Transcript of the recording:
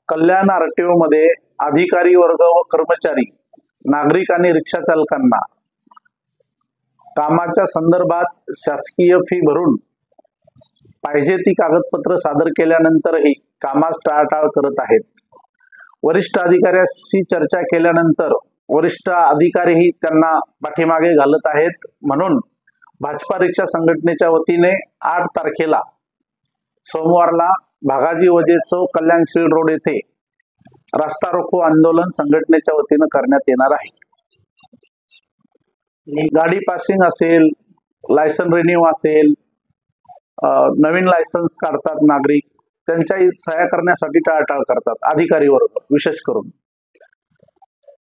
कल्याण RTO मध्ये अधिकारी वर्ग व कर्मचारी, नागरिक आणि रिक्षा चालकांना कामाच्या संदर्भात शासकीय फी भरून पाहिजे ती कागदपत्र सादर केल्यानंतरही कामास टाळाटाळ करत आहेत. वरिष्ठ अधिकाऱ्यांशी चर्चा केल्यानंतर वरिष्ठ अधिकारीही त्यांना पाठीमागे घालत आहेत. म्हणून भाजपा रिक्षा संघटनेच्या वतीने 8 तारखेला सोमवारला भागाजी वजे चौक, कल्याणशील रोड येथे रास्ता रोको आंदोलन संघटनेच्या वतीने करण्यात येणार आहे. गाडी पासिंग असेल, लायसन रिन्यू असेल, नवीन लायसन्स काढतात नागरिक, त्यांच्या सह्या करण्यासाठी टाळाटाळ करतात अधिकारी वर्ग विशेष करून.